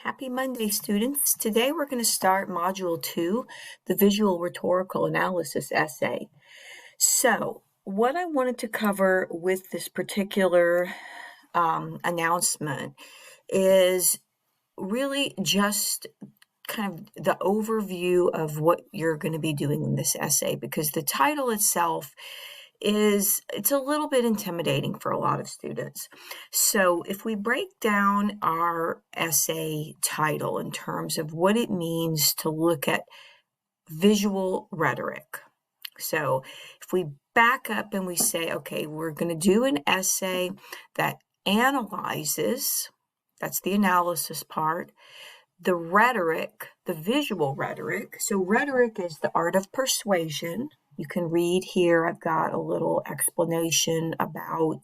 Happy Monday, students. Today we're going to start Module 2, the Visual Rhetorical Analysis essay. So, what I wanted to cover with this particular announcement is really just kind of the overview of what you're going to be doing in this essay, because the title itself it's a little bit intimidating for a lot of students. So if we break down our essay title in terms of what it means to look at visual rhetoric. So if we back up and we say, okay, we're going to do an essay that analyzes, that's the analysis part, the rhetoric, the visual rhetoric. So rhetoric is the art of persuasion. You can read here, I've got a little explanation about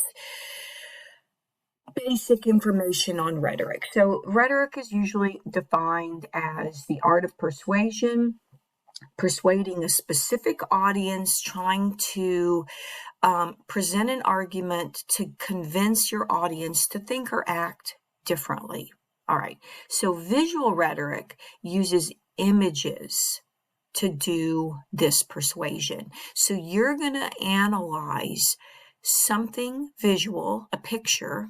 basic information on rhetoric. So rhetoric is usually defined as the art of persuasion, persuading a specific audience, trying to present an argument to convince your audience to think or act differently. All right, so visual rhetoric uses images to do this persuasion. So you're going to analyze something visual, a picture.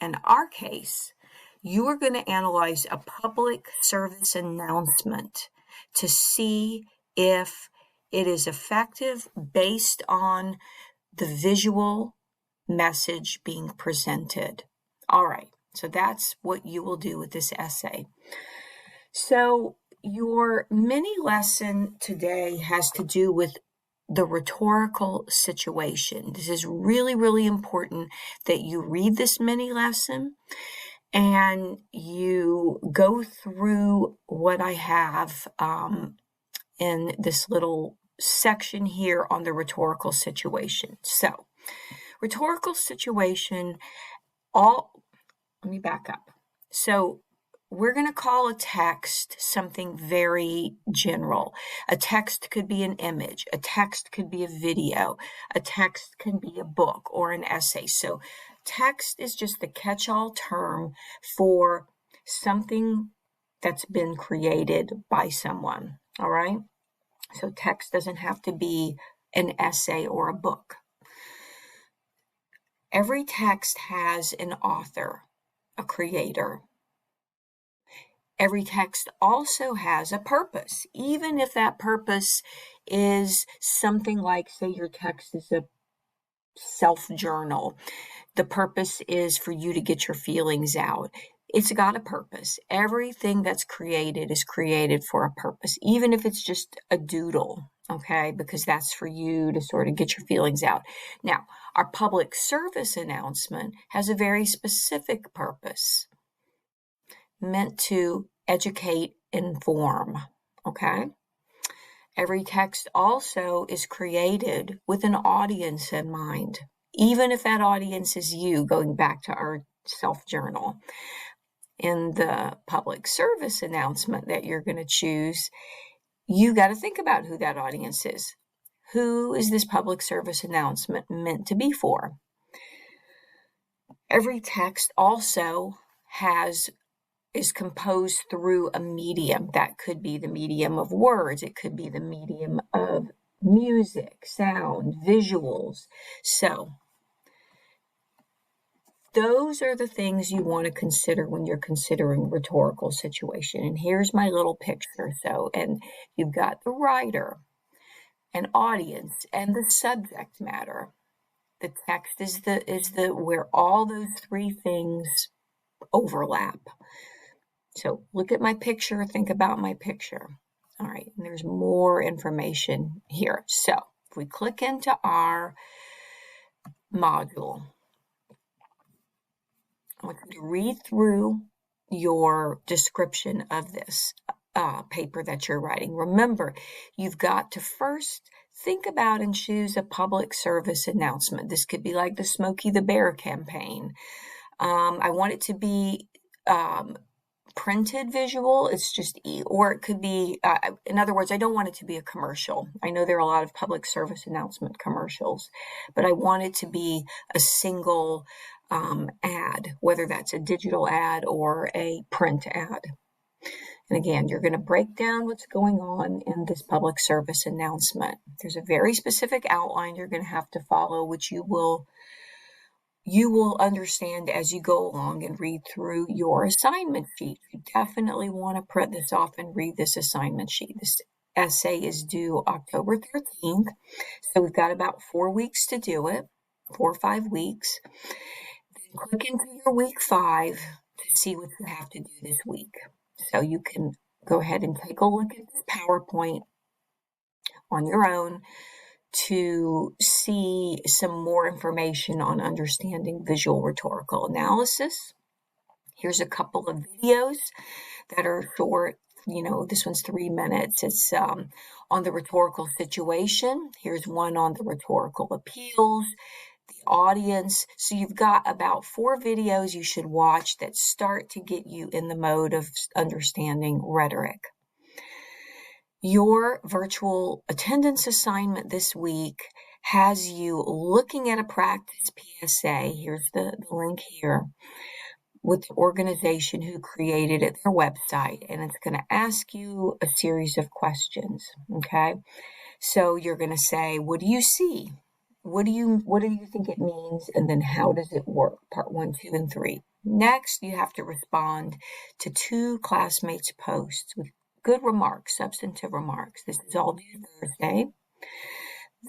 In our case, you are going to analyze a public service announcement to see if it is effective based on the visual message being presented. All right, so that's what you will do with this essay. So your mini lesson today has to do with the rhetorical situation. This is really, really important that you read this mini lesson and you go through what I have in this little section here on the rhetorical situation. So, rhetorical situation, let me back up. So, we're going to call a text something very general. A text could be an image. A text could be a video. A text can be a book or an essay. So text is just the catch-all term for something that's been created by someone. All right? So text doesn't have to be an essay or a book. Every text has an author, a creator. Every text also has a purpose, even if that purpose is something like, say, your text is a self-journal. The purpose is for you to get your feelings out. It's got a purpose. Everything that's created is created for a purpose, even if it's just a doodle, okay? Because that's for you to sort of get your feelings out. Now, our public service announcement has a very specific purpose, meant to educate, inform, okay? Every text also is created with an audience in mind, even if that audience is you, going back to our self-journal. In the public service announcement that you're going to choose, you got to think about who that audience is. Who is this public service announcement meant to be for? Every text also is composed through a medium. That could be the medium of words. It could be the medium of music, sound, visuals. So those are the things you want to consider when you're considering rhetorical situation. And here's my little picture. And you've got the writer, an audience, and the subject matter. The text is the where all those three things overlap. So look at my picture, think about my picture. All right, and there's more information here. So if we click into our module, I want you to read through your description of this paper that you're writing. Remember, you've got to first think about and choose a public service announcement. This could be like the Smokey the Bear campaign. I want it to be printed visual. It's just or it could be, in other words, I don't want it to be a commercial. I know there are a lot of public service announcement commercials, but I want it to be a single ad, whether that's a digital ad or a print ad. And again, you're going to break down what's going on in this public service announcement. There's a very specific outline you're going to have to follow, which you will understand as you go along and read through your assignment sheet. You definitely want to print this off and read this assignment sheet. This essay is due October 13th, so we've got about 4 weeks to do it, 4 or 5 weeks. Then click into your week 5 to see what you have to do this week. So you can go ahead and take a look at this PowerPoint on your own to see some more information on understanding visual rhetorical analysis. Here's a couple of videos that are short. This one's 3 minutes. It's on the rhetorical situation. Here's one on the rhetorical appeals, the audience. So you've got about 4 videos you should watch that start to get you in the mode of understanding rhetoric. Your virtual attendance assignment this week has you looking at a practice PSA. Here's the link here with the organization who created it, their website, and it's going to ask you a series of questions. Okay, so you're going to say, what do you see? What do you think it means? And then how does it work? Part 1, 2, and 3. Next, you have to respond to 2 classmates' posts with good remarks, substantive remarks. This is all due Thursday.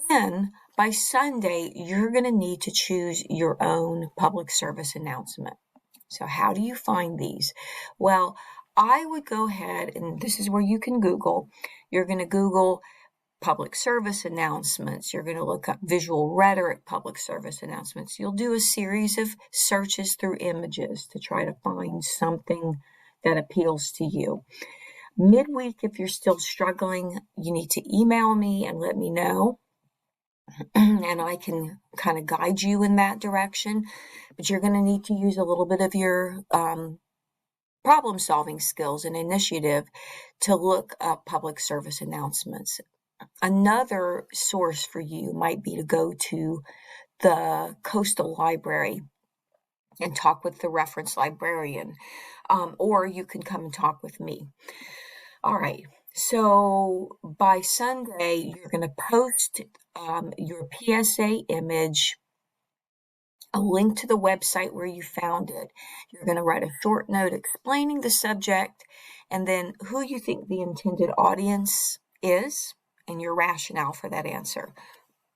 Then by Sunday, you're going to need to choose your own public service announcement. So how do you find these? Well, I would go ahead, and this is where you can Google. You're going to Google public service announcements. You're going to look up visual rhetoric public service announcements. You'll do a series of searches through images to try to find something that appeals to you. Midweek, if you're still struggling, you need to email me and let me know, and I can kind of guide you in that direction. But you're going to need to use a little bit of your problem-solving skills and initiative to look up public service announcements. Another source for you might be to go to the Coastal Library and talk with the reference librarian, or you can come and talk with me. All right, so by Sunday, you're going to post your PSA image, a link to the website where you found it. You're going to write a short note explaining the subject and then who you think the intended audience is and your rationale for that answer.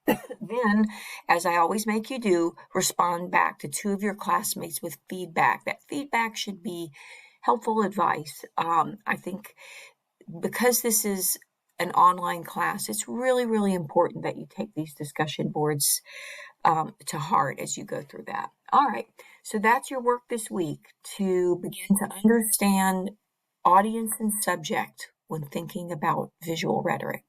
Then, as I always make you do, respond back to 2 of your classmates with feedback. That feedback should be helpful advice. I think because this is an online class, it's really, really important that you take these discussion boards to heart as you go through that. All right, so that's your work this week, to begin to understand audience and subject when thinking about visual rhetoric.